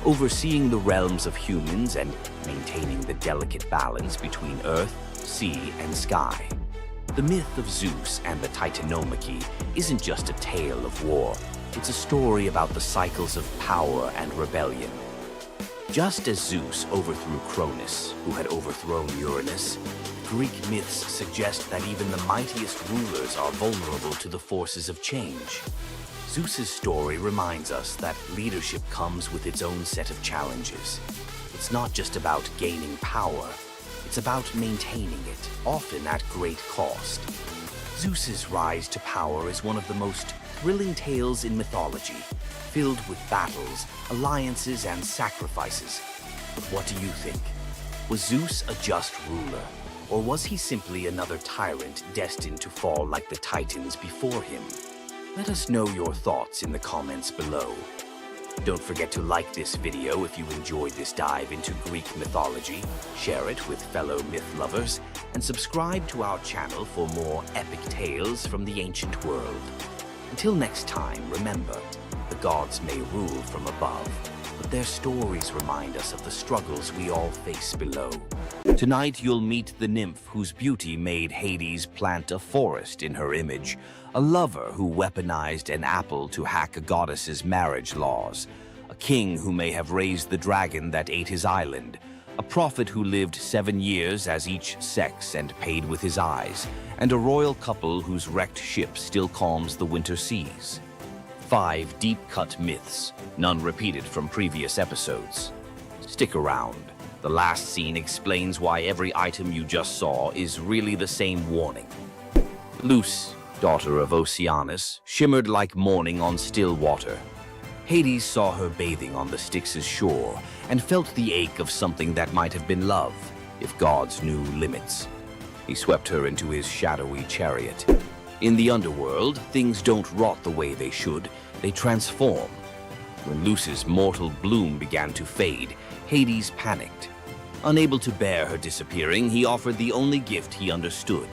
overseeing the realms of humans and maintaining the delicate balance between earth, sea, and sky. The myth of Zeus and the Titanomachy isn't just a tale of war. It's a story about the cycles of power and rebellion. Just as Zeus overthrew Cronus, who had overthrown Uranus, Greek myths suggest that even the mightiest rulers are vulnerable to the forces of change. Zeus's story reminds us that leadership comes with its own set of challenges. It's not just about gaining power, it's about maintaining it, often at great cost. Zeus's rise to power is one of the most thrilling tales in mythology, filled with battles, alliances, and sacrifices. But what do you think? Was Zeus a just ruler, or was he simply another tyrant destined to fall like the Titans before him? Let us know your thoughts in the comments below. Don't forget to like this video if you enjoyed this dive into Greek mythology, share it with fellow myth lovers, and subscribe to our channel for more epic tales from the ancient world. Until next time, remember, the gods may rule from above, but their stories remind us of the struggles we all face below. Tonight you'll meet the nymph whose beauty made Hades plant a forest in her image, a lover who weaponized an apple to hack a goddess's marriage laws, a king who may have raised the dragon that ate his island, a prophet who lived 7 years as each sex and paid with his eyes, and a royal couple whose wrecked ship still calms the winter seas. 5 deep-cut myths, none repeated from previous episodes. Stick around. The last scene explains why every item you just saw is really the same warning. Luce, daughter of Oceanus, shimmered like morning on still water. Hades saw her bathing on the Styx's shore and felt the ache of something that might have been love, if gods knew limits. He swept her into his shadowy chariot. In the underworld, things don't rot the way they should, they transform. When Luce's mortal bloom began to fade, Hades panicked. Unable to bear her disappearing, he offered the only gift he understood,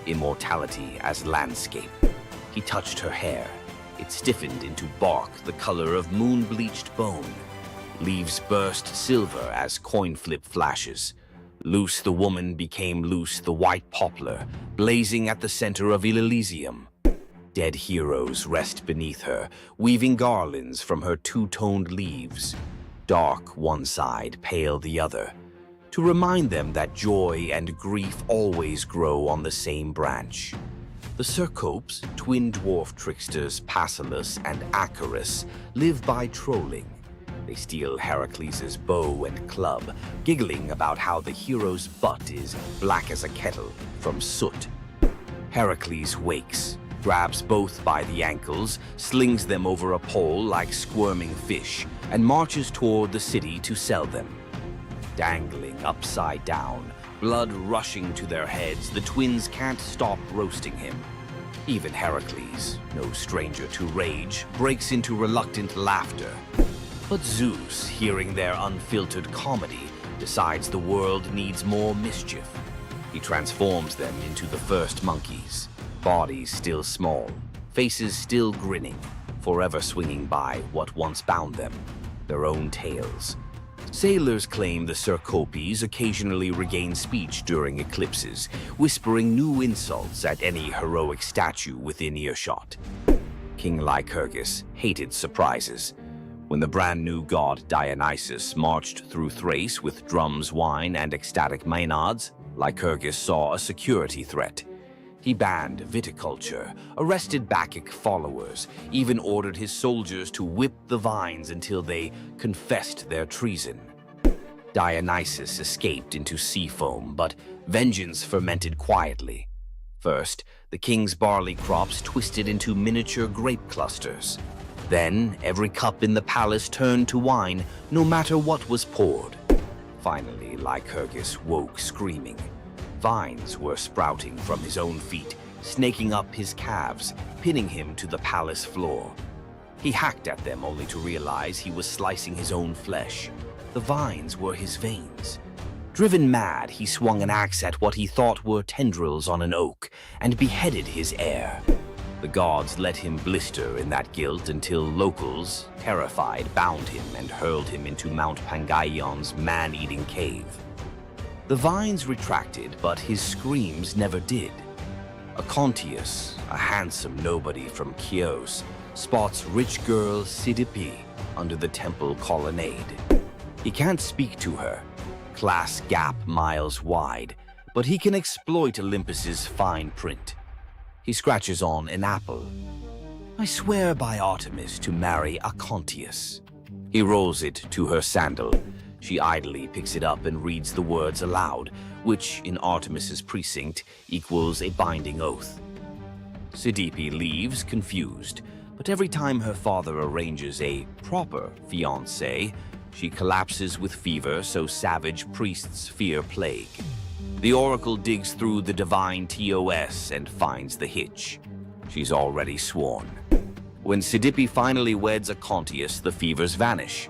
immortality as landscape. He touched her hair. It stiffened into bark the color of moon-bleached bone. Leaves burst silver as coin flip flashes. Luce the woman became Luce the white poplar, blazing at the center of Elysium. Dead heroes rest beneath her, weaving garlands from her two-toned leaves. Dark one side, pale the other, to remind them that joy and grief always grow on the same branch. The Cercopes, twin dwarf tricksters Passalus and Acarus, live by trolling. They steal Heracles' bow and club, giggling about how the hero's butt is black as a kettle from soot. Heracles wakes, grabs both by the ankles, slings them over a pole like squirming fish, and marches toward the city to sell them. Dangling upside down, blood rushing to their heads, the twins can't stop roasting him. Even Heracles, no stranger to rage, breaks into reluctant laughter. But Zeus, hearing their unfiltered comedy, decides the world needs more mischief. He transforms them into the first monkeys, bodies still small, faces still grinning, forever swinging by what once bound them, their own tails. Sailors claim the Cercopes occasionally regain speech during eclipses, whispering new insults at any heroic statue within earshot. King Lycurgus hated surprises. When the brand new god Dionysus marched through Thrace with drums, wine, and ecstatic maenads, Lycurgus saw a security threat. He banned viticulture, arrested Bacchic followers, even ordered his soldiers to whip the vines until they confessed their treason. Dionysus escaped into sea foam, but vengeance fermented quietly. First, the king's barley crops twisted into miniature grape clusters. Then, every cup in the palace turned to wine, no matter what was poured. Finally, Lycurgus woke screaming. Vines were sprouting from his own feet, snaking up his calves, pinning him to the palace floor. He hacked at them only to realize he was slicing his own flesh. The vines were his veins. Driven mad, he swung an axe at what he thought were tendrils on an oak and beheaded his heir. The gods let him blister in that guilt until locals, terrified, bound him and hurled him into Mount Pangaion's man-eating cave. The vines retracted, but his screams never did. Acontius, a handsome nobody from Chios, spots rich girl Sidipe under the temple colonnade. He can't speak to her, class gap miles wide, but he can exploit Olympus's fine print. He scratches on an apple. I swear by Artemis to marry Acontius. He rolls it to her sandal. She idly picks it up and reads the words aloud, which in Artemis's precinct equals a binding oath. Sidipe leaves confused, but every time her father arranges a proper fiancé, she collapses with fever, so savage priests fear plague. The oracle digs through the divine TOS and finds the hitch. She's already sworn. When Sidipe finally weds Acontius, the fevers vanish.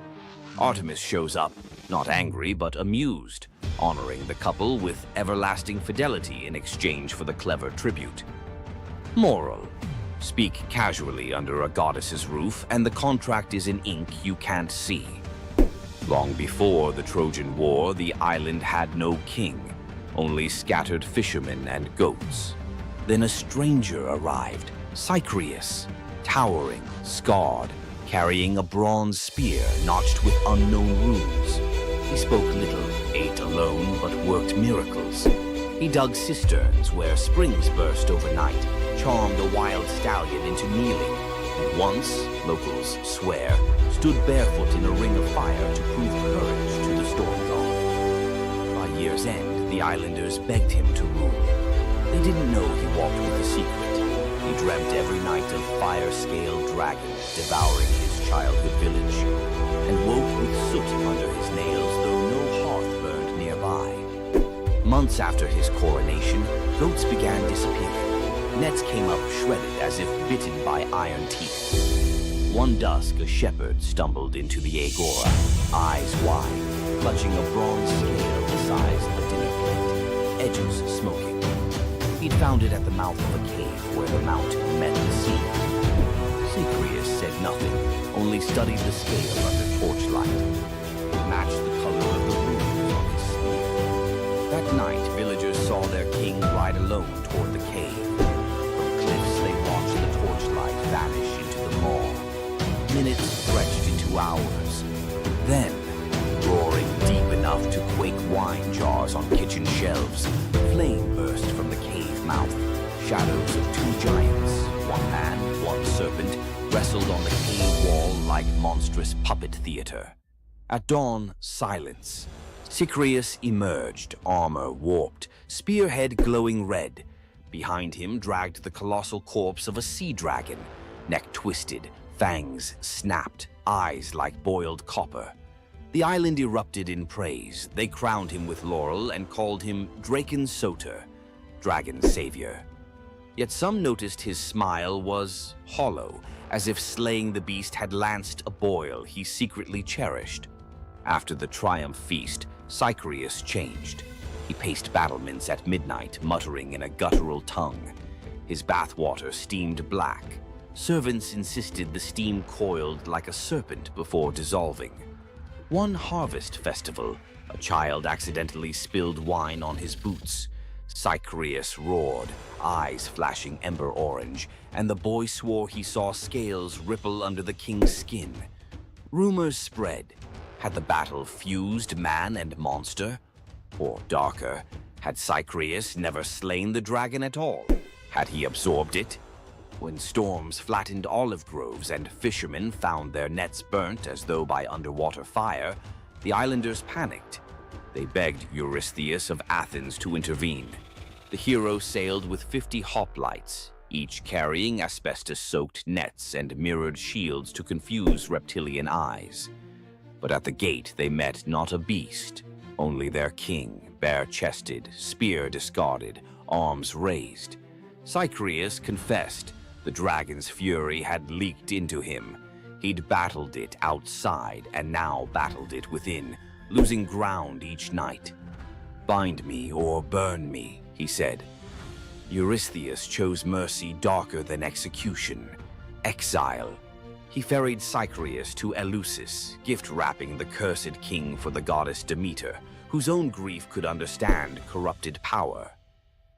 Artemis shows up, not angry but amused, honoring the couple with everlasting fidelity in exchange for the clever tribute. Moral: speak casually under a goddess's roof and the contract is in ink you can't see. Long before the Trojan War, the island had no king, only scattered fishermen and goats. Then a stranger arrived, Cycreus, towering, scarred, carrying a bronze spear notched with unknown runes. He spoke little, ate alone, but worked miracles. He dug cisterns where springs burst overnight, charmed a wild stallion into kneeling, and once, locals swear, stood barefoot in a ring of fire to prove courage to the storm god. By year's end, the islanders begged him to rule. They didn't know he walked with a secret. He dreamt every night of fire-scaled dragons devouring his childhood village, and woke with soot under his nails, though no hearth burned nearby. Months after his coronation, goats began disappearing. Nets came up shredded as if bitten by iron teeth. One dusk, a shepherd stumbled into the agora, eyes wide, clutching a bronze scale the size of a dinner plate, edges smoking. He'd found it at the mouth of a cave where the mountain met the sea. Cycreus said nothing, only studied the scale under torchlight. It matched the color of the runes on his spear. That night, villagers saw their king ride alone toward the cave. From cliffs, they watched the torchlight vanish into the maw. Minutes stretched into hours. Then, roaring deep enough to quake wine jars on kitchen shelves, flame burst from the cave mouth. Shadows of two giants, one man, one serpent, wrestled on the cave wall like monstrous puppet theater. At dawn, silence. Cycreus emerged, armor warped, spearhead glowing red. Behind him dragged the colossal corpse of a sea dragon, neck twisted, fangs snapped, eyes like boiled copper. The island erupted in praise. They crowned him with laurel and called him Draken Soter, dragon savior. Yet some noticed his smile was hollow, as if slaying the beast had lanced a boil he secretly cherished. After the triumph feast, Cycreus changed. He paced battlements at midnight, muttering in a guttural tongue. His bathwater steamed black. Servants insisted the steam coiled like a serpent before dissolving. One harvest festival, a child accidentally spilled wine on his boots. Cycreus roared, eyes flashing ember orange, and the boy swore he saw scales ripple under the king's skin. Rumors spread. Had the battle fused man and monster? Or darker, had Cycreus never slain the dragon at all? Had he absorbed it? When storms flattened olive groves and fishermen found their nets burnt as though by underwater fire, the islanders panicked. They begged Eurystheus of Athens to intervene. The hero sailed with 50 hoplites, each carrying asbestos-soaked nets and mirrored shields to confuse reptilian eyes. But at the gate they met not a beast, only their king, bare-chested, spear discarded, arms raised. Cycreus confessed the dragon's fury had leaked into him. He'd battled it outside and now battled it within, losing ground each night. "Bind me or burn me," he said. Eurystheus chose mercy darker than execution, exile. He ferried Cycraeus to Eleusis, gift-wrapping the cursed king for the goddess Demeter, whose own grief could understand corrupted power.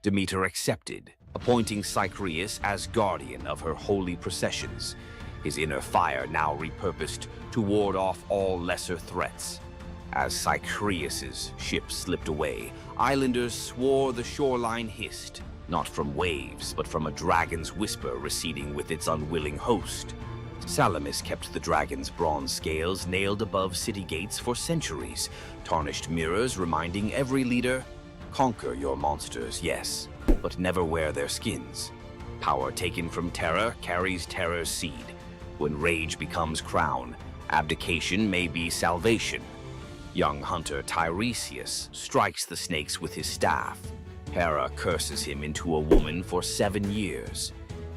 Demeter accepted, appointing Cycraeus as guardian of her holy processions, his inner fire now repurposed to ward off all lesser threats. As Cycraeus' ship slipped away, islanders swore the shoreline hissed, not from waves, but from a dragon's whisper receding with its unwilling host. Salamis kept the dragon's bronze scales nailed above city gates for centuries, tarnished mirrors reminding every leader, conquer your monsters, yes, but never wear their skins. Power taken from terror carries terror's seed. When rage becomes crown, abdication may be salvation. Young hunter Tiresias strikes the snakes with his staff. Hera curses him into a woman for 7 years.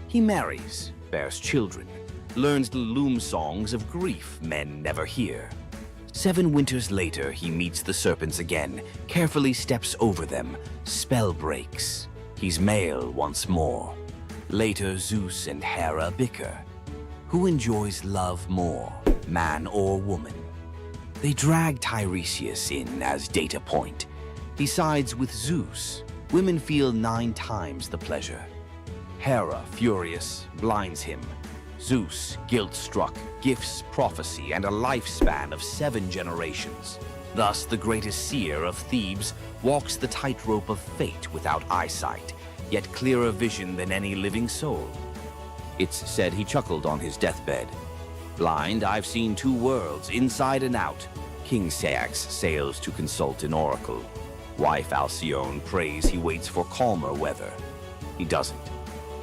He marries, bears children, learns the loom songs of grief men never hear. 7 winters later, he meets the serpents again, carefully steps over them, spell breaks. He's male once more. Later, Zeus and Hera bicker. Who enjoys love more, man or woman? They drag Tiresias in as data point. He sides with Zeus. Women feel 9 times the pleasure. Hera, furious, blinds him. Zeus, guilt-struck, gifts prophecy and a lifespan of 7 generations. Thus, the greatest seer of Thebes walks the tightrope of fate without eyesight, yet clearer vision than any living soul. It's said he chuckled on his deathbed. Blind, I've seen 2 worlds, inside and out. King Ceyx sails to consult an oracle. Wife Alcyone prays he waits for calmer weather. He doesn't.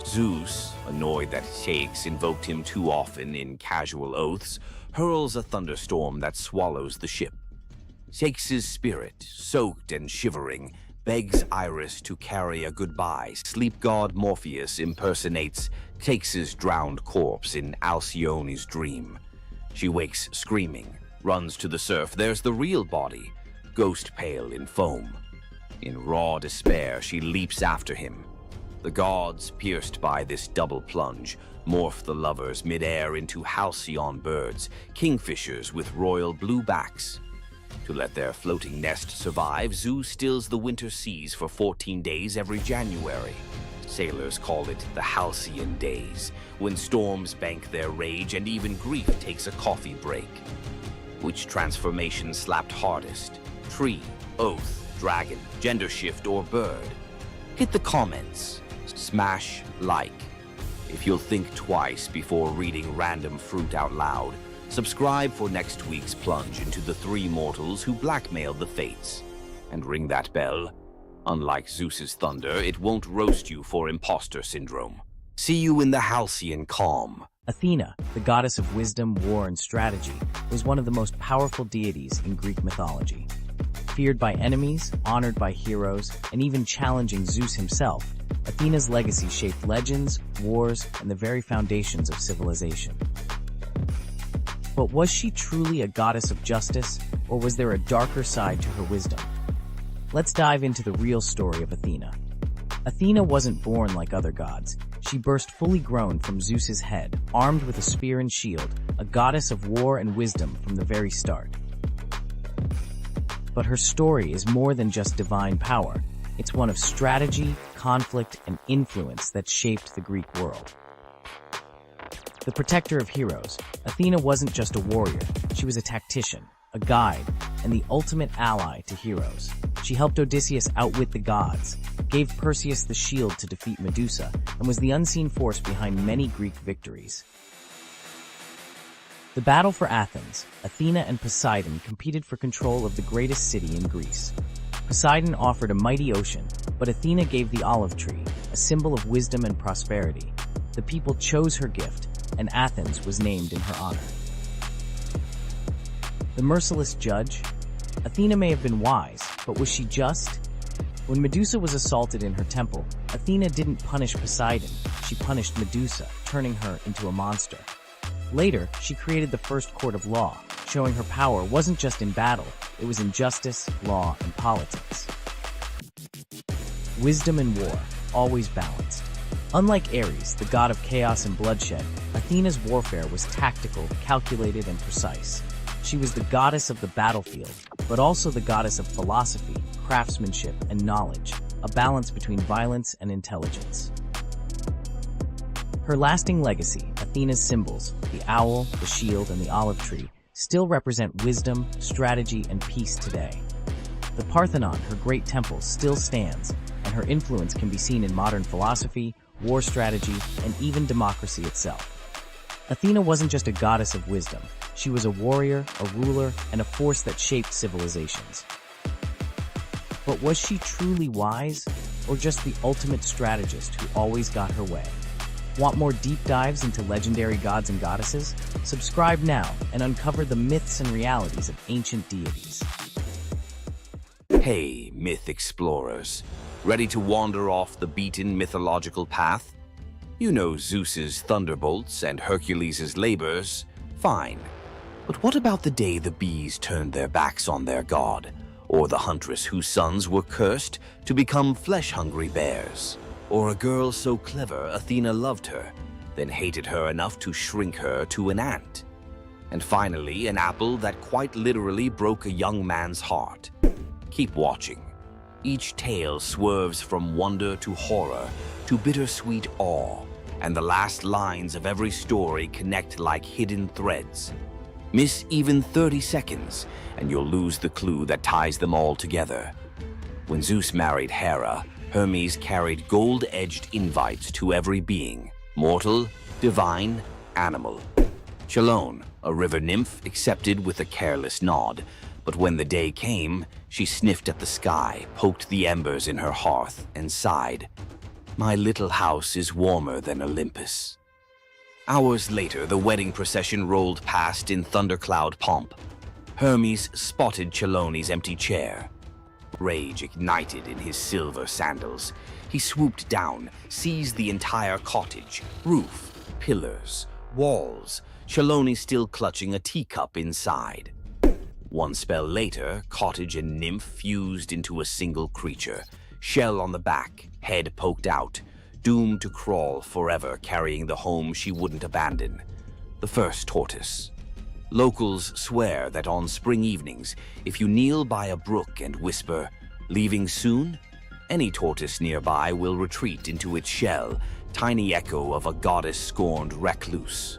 Zeus, annoyed that Ceyx invoked him too often in casual oaths, hurls a thunderstorm that swallows the ship. Ceyx's spirit, soaked and shivering, begs Iris to carry a goodbye. Sleep god Morpheus impersonates Ceyx's drowned corpse in Alcyone's dream. She wakes screaming, runs to the surf. There's the real body, ghost pale in foam. In raw despair, she leaps after him. The gods, pierced by this double plunge, morph the lovers midair into halcyon birds, kingfishers with royal blue backs. To let their floating nest survive, Zeus stills the winter seas for 14 days every January. Sailors call it the halcyon days, when storms bank their rage and even grief takes a coffee break. Which transformation slapped hardest? Tree, oath, dragon, gender shift, or bird? Hit the comments. Smash like. If you'll think twice before reading random fruit out loud, subscribe for next week's plunge into the 3 mortals who blackmailed the fates. And ring that bell. Unlike Zeus's thunder, it won't roast you for imposter syndrome. See you in the halcyon calm. Athena, the goddess of wisdom, war, and strategy, was one of the most powerful deities in Greek mythology. Feared by enemies, honored by heroes, and even challenging Zeus himself, Athena's legacy shaped legends, wars, and the very foundations of civilization. But was she truly a goddess of justice, or was there a darker side to her wisdom? Let's dive into the real story of Athena. Athena wasn't born like other gods. She burst fully grown from Zeus's head, armed with a spear and shield, a goddess of war and wisdom from the very start. But her story is more than just divine power. It's one of strategy, conflict, and influence that shaped the Greek world. The protector of heroes, Athena wasn't just a warrior. She was a tactician, a guide, and the ultimate ally to heroes. She helped Odysseus outwit the gods, gave Perseus the shield to defeat Medusa, and was the unseen force behind many Greek victories. The battle for Athens, Athena and Poseidon competed for control of the greatest city in Greece. Poseidon offered a mighty ocean, but Athena gave the olive tree, a symbol of wisdom and prosperity. The people chose her gift, and Athens was named in her honor. The merciless judge? Athena may have been wise, but was she just? When Medusa was assaulted in her temple, Athena didn't punish Poseidon, she punished Medusa, turning her into a monster. Later, she created the first court of law, showing her power wasn't just in battle, it was in justice, law, and politics. Wisdom and war. always balanced. Unlike Ares, the god of chaos and bloodshed, Athena's warfare was tactical, calculated, and precise. She was the goddess of the battlefield, but also the goddess of philosophy, craftsmanship, and knowledge, a balance between violence and intelligence. Her lasting legacy, Athena's symbols, the owl, the shield, and the olive tree, still represent wisdom, strategy, and peace today. The Parthenon, her great temple, still stands, and her influence can be seen in modern philosophy, war strategy, and even democracy itself. Athena wasn't just a goddess of wisdom. She was a warrior, a ruler, and a force that shaped civilizations. But was she truly wise, or just the ultimate strategist who always got her way? Want more deep dives into legendary gods and goddesses? Subscribe now and uncover the myths and realities of ancient deities. Hey, myth explorers. Ready to wander off the beaten mythological path? You know Zeus's thunderbolts and Hercules' labors. Fine. But what about the day the bees turned their backs on their god? Or the huntress whose sons were cursed to become flesh-hungry bears? Or a girl so clever Athena loved her, then hated her enough to shrink her to an ant? And finally, an apple that quite literally broke a young man's heart. Keep watching. Each tale swerves from wonder to horror to bittersweet awe, and the last lines of every story connect like hidden threads. Miss even 30 seconds, and you'll lose the clue that ties them all together. When Zeus married Hera, Hermes carried gold-edged invites to every being, mortal, divine, animal. Chelone, a river nymph, accepted with a careless nod, but when the day came, she sniffed at the sky, poked the embers in her hearth, and sighed, "My little house is warmer than Olympus." Hours later, the wedding procession rolled past in thundercloud pomp. Hermes spotted Chelone's empty chair. Rage ignited in his silver sandals. He swooped down, seized the entire cottage, roof, pillars, walls, Chelone still clutching a teacup inside. One spell later, cottage and nymph fused into a single creature, shell on the back, head poked out, doomed to crawl forever carrying the home she wouldn't abandon, the first tortoise. Locals swear that on spring evenings, if you kneel by a brook and whisper, "Leaving soon?" any tortoise nearby will retreat into its shell, tiny echo of a goddess-scorned recluse.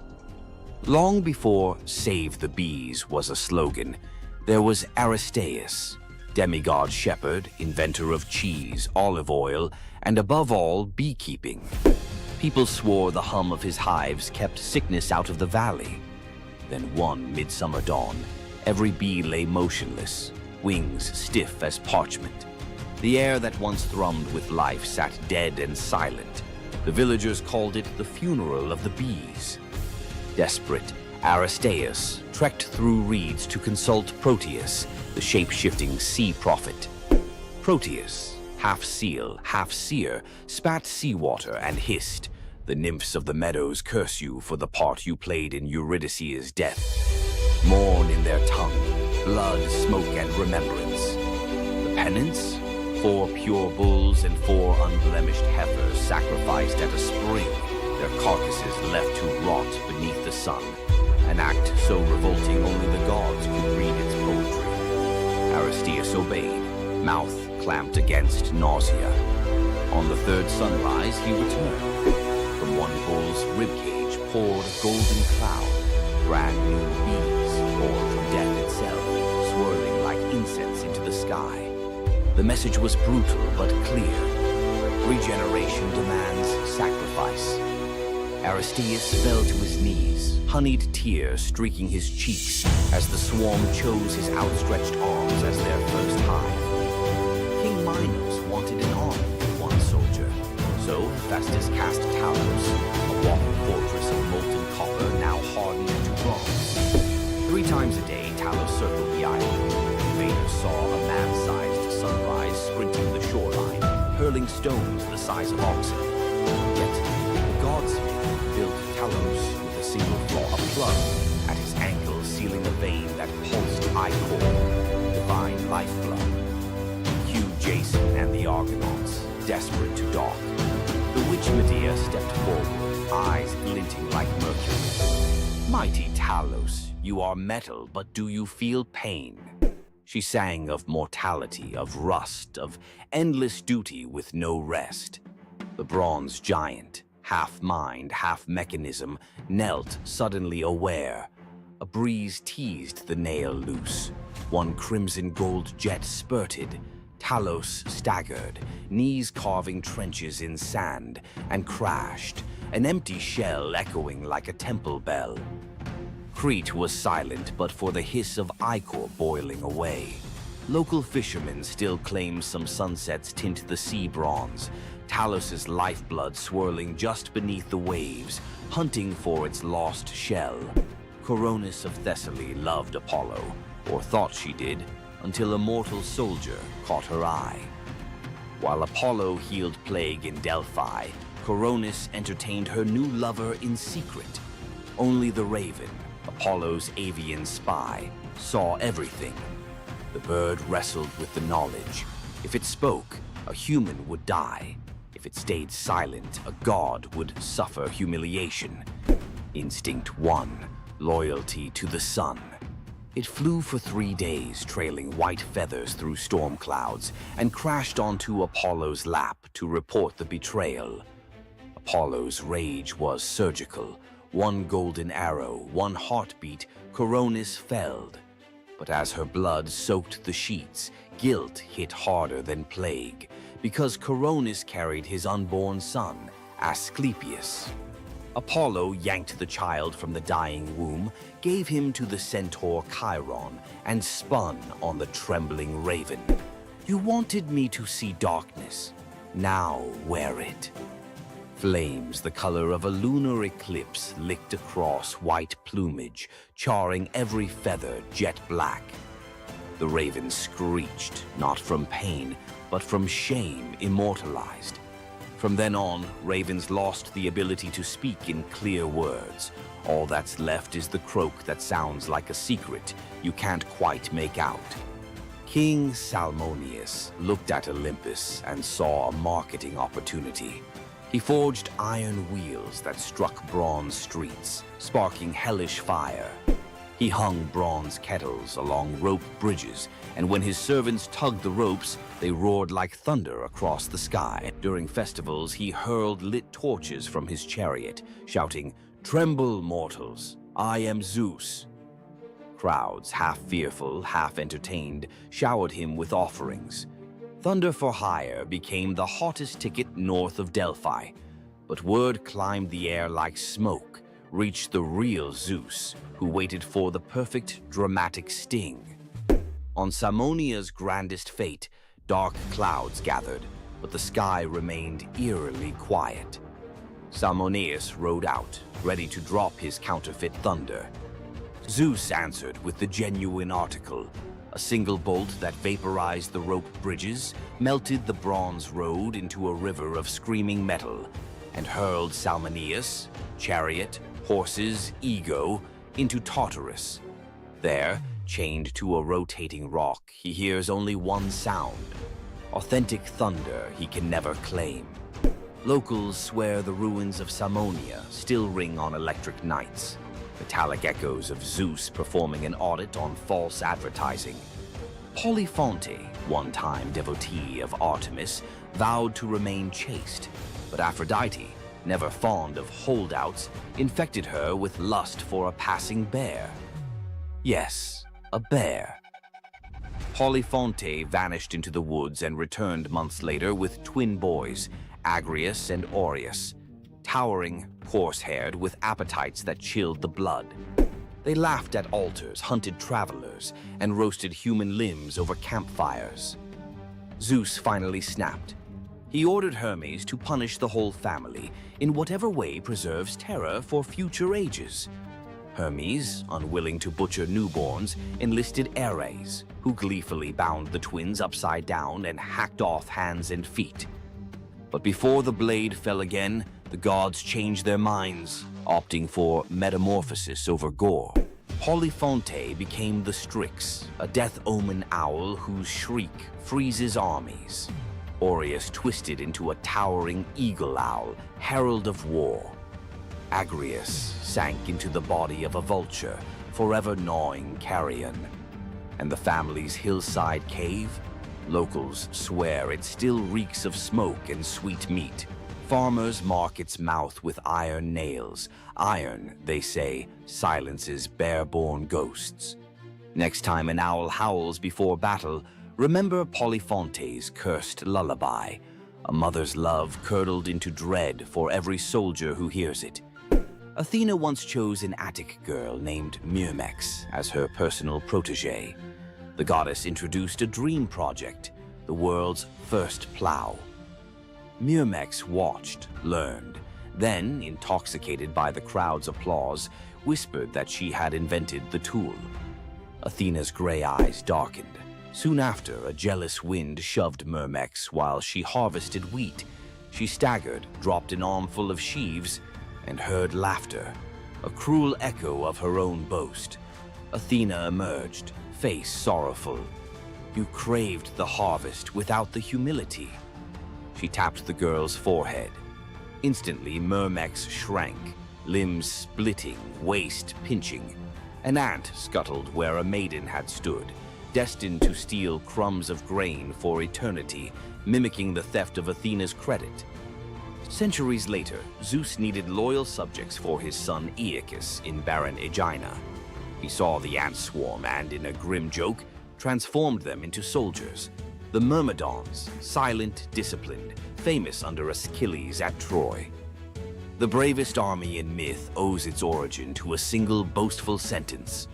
Long before "Save the Bees" was a slogan, there was Aristaeus, demigod shepherd, inventor of cheese, olive oil, and above all, beekeeping. People swore the hum of his hives kept sickness out of the valley. Then one midsummer dawn, every bee lay motionless, wings stiff as parchment. The air that once thrummed with life sat dead and silent. The villagers called it the funeral of the bees. Desperate, Aristaeus trekked through reeds to consult Proteus, the shape-shifting sea prophet. Proteus, half seal, half seer, spat seawater and hissed, "The nymphs of the meadows curse you for the part you played in Eurydice's death. Mourn in their tongue, blood, smoke, and remembrance. The penance? 4 pure bulls and 4 unblemished heifers sacrificed at a spring, their carcasses left to rot beneath the sun. An act so revolting only the gods could read its poetry." Aristaeus obeyed, mouth clamped against nausea. On the third sunrise, he returned. From one bull's ribcage poured a golden cloud, brand new bees poured from death itself, swirling like incense into the sky. The message was brutal but clear. Regeneration demands sacrifice. Aristaeus fell to his knees, honeyed tears streaking his cheeks as the swarm chose his outstretched arms as their first hive. King Minos wanted an army for one soldier, so Hephaestus cast Talos, a walking fortress of molten copper now hardened into bronze. 3 times a day, Talos circled the island. Invaders saw a man-sized sunrise sprinting the shoreline, hurling stones the size of oxen. Yet, the godsmith built Talos with a single flaw, a plug at his ankle, sealing a vein that pulsed ichor, divine lifeblood. Cue Jason and the Argonauts, desperate to dock. The witch Medea stepped forward, eyes glinting like mercury. "Mighty Talos, you are metal, but do you feel pain?" She sang of mortality, of rust, of endless duty with no rest. The bronze giant, half mind, half mechanism, knelt suddenly aware. A breeze teased the nail loose. One crimson gold jet spurted. Talos staggered, knees carving trenches in sand, and crashed, an empty shell echoing like a temple bell. Crete was silent but for the hiss of ichor boiling away. Local fishermen still claim some sunsets tint the sea bronze, Talos's lifeblood swirling just beneath the waves, hunting for its lost shell. Coronis of Thessaly loved Apollo, or thought she did, until a mortal soldier caught her eye. While Apollo healed plague in Delphi, Coronis entertained her new lover in secret. Only the raven, Apollo's avian spy, saw everything. The bird wrestled with the knowledge. If it spoke, a human would die. If it stayed silent, a god would suffer humiliation. Instinct 1, loyalty to the sun. It flew for 3 days, trailing white feathers through storm clouds, and crashed onto Apollo's lap to report the betrayal. Apollo's rage was surgical. One golden arrow, one heartbeat, Coronis felled. But as her blood soaked the sheets, guilt hit harder than plague, because Coronis carried his unborn son, Asclepius. Apollo yanked the child from the dying womb, gave him to the centaur Chiron, and spun on the trembling raven. "You wanted me to see darkness. Now wear it." Flames the color of a lunar eclipse licked across white plumage, charring every feather jet black. The raven screeched, not from pain, but from shame immortalized. From then on, ravens lost the ability to speak in clear words. All that's left is the croak that sounds like a secret you can't quite make out. King Salmoneus looked at Olympus and saw a marketing opportunity. He forged iron wheels that struck bronze streets, sparking hellish fire. He hung bronze kettles along rope bridges, and when his servants tugged the ropes, they roared like thunder across the sky. During festivals, he hurled lit torches from his chariot, shouting, "Tremble, mortals! I am Zeus!" Crowds, half fearful, half entertained, showered him with offerings. Thunder for Hire became the hottest ticket north of Delphi, but word climbed the air like smoke, reached the real Zeus, who waited for the perfect dramatic sting. On Salmonia's grandest fate, dark clouds gathered, but the sky remained eerily quiet. Salmoneus rode out, ready to drop his counterfeit thunder. Zeus answered with the genuine article, a single bolt that vaporized the rope bridges, melted the bronze road into a river of screaming metal, and hurled Salmoneus, chariot, horses, ego, into Tartarus. There, chained to a rotating rock, he hears only one sound. Authentic thunder he can never claim. Locals swear the ruins of Salmonia still ring on electric nights. Metallic echoes of Zeus performing an audit on false advertising. Polyphonte, one-time devotee of Artemis, vowed to remain chaste, but Aphrodite, never fond of holdouts, infected her with lust for a passing bear. Yes, a bear. Polyphonte vanished into the woods and returned months later with twin boys, Agrius and Aureus, towering, coarse-haired, with appetites that chilled the blood. They laughed at altars, hunted travelers, and roasted human limbs over campfires. Zeus finally snapped. He ordered Hermes to punish the whole family in whatever way preserves terror for future ages. Hermes, unwilling to butcher newborns, enlisted Ares, who gleefully bound the twins upside down and hacked off hands and feet. But before the blade fell again, the gods changed their minds, opting for metamorphosis over gore. Polyphonte became the Strix, a death omen owl whose shriek freezes armies. Aureus twisted into a towering eagle owl, herald of war. Agrius sank into the body of a vulture, forever gnawing carrion. And the family's hillside cave? Locals swear it still reeks of smoke and sweet meat. Farmers mark its mouth with iron nails. Iron, they say, silences bare-born ghosts. Next time an owl howls before battle, remember Polyphonte's cursed lullaby, a mother's love curdled into dread for every soldier who hears it. Athena once chose an Attic girl named Myrmex as her personal protégé. The goddess introduced a dream project, the world's first plow. Myrmex watched, learned, then, intoxicated by the crowd's applause, whispered that she had invented the tool. Athena's gray eyes darkened. Soon after, a jealous wind shoved Myrmex while she harvested wheat. She staggered, dropped an armful of sheaves, and heard laughter, a cruel echo of her own boast. Athena emerged, face sorrowful. You craved the harvest without the humility. She tapped the girl's forehead. Instantly, Myrmex shrank, limbs splitting, waist pinching. An ant scuttled where a maiden had stood, destined to steal crumbs of grain for eternity, mimicking the theft of Athena's credit. Centuries later, Zeus needed loyal subjects for his son Aeacus in barren Aegina. He saw the ant swarm and, in a grim joke, transformed them into soldiers. The Myrmidons, silent, disciplined, famous under Achilles at Troy. The bravest army in myth owes its origin to a single boastful sentence.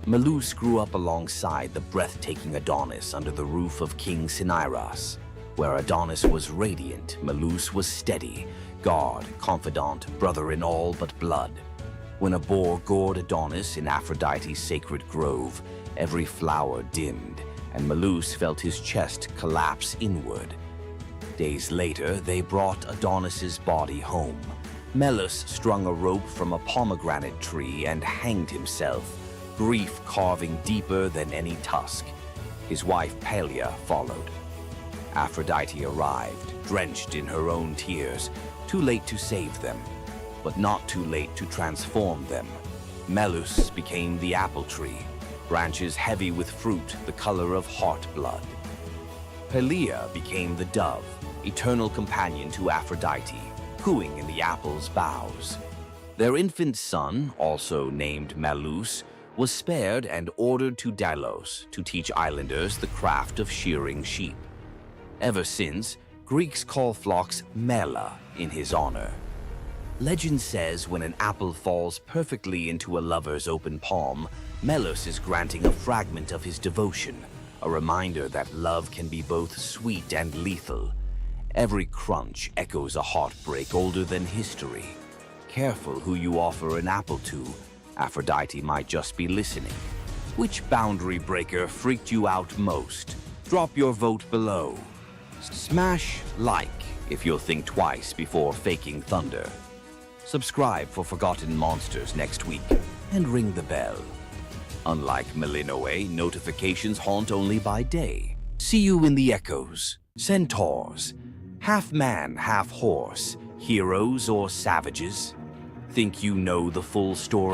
Medusa grew up alongside the breathtaking Adonis under the roof of King Cinyras. Where Adonis was radiant, Medusa was steady, guard, confidant, brother in all but blood. When a boar gored Adonis in Aphrodite's sacred grove, every flower dimmed, and Medusa felt his chest collapse inward. Days later, they brought Adonis's body home. Melas strung a rope from a pomegranate tree and hanged himself, grief carving deeper than any tusk. His wife Pelia followed. Aphrodite arrived, drenched in her own tears, too late to save them, but not too late to transform them. Melas became the apple tree, branches heavy with fruit the color of heart blood. Pelia became the dove, eternal companion to Aphrodite, cooing in the apple's boughs. Their infant son, also named Medusa, was spared and ordered to Delos to teach islanders the craft of shearing sheep. Ever since, Greeks call flocks mela in his honor. Legend says when an apple falls perfectly into a lover's open palm, Melos is granting a fragment of his devotion, a reminder that love can be both sweet and lethal. Every crunch echoes a heartbreak older than history. Careful who you offer an apple to. Aphrodite might just be listening. Which boundary breaker freaked you out most? Drop your vote below. Smash like if you'll think twice before faking thunder. Subscribe for Forgotten Monsters next week, and ring the bell. Unlike Melinoe, notifications haunt only by day. See you in the echoes. Centaurs. Half man, half horse. Heroes or savages? Think you know the full story?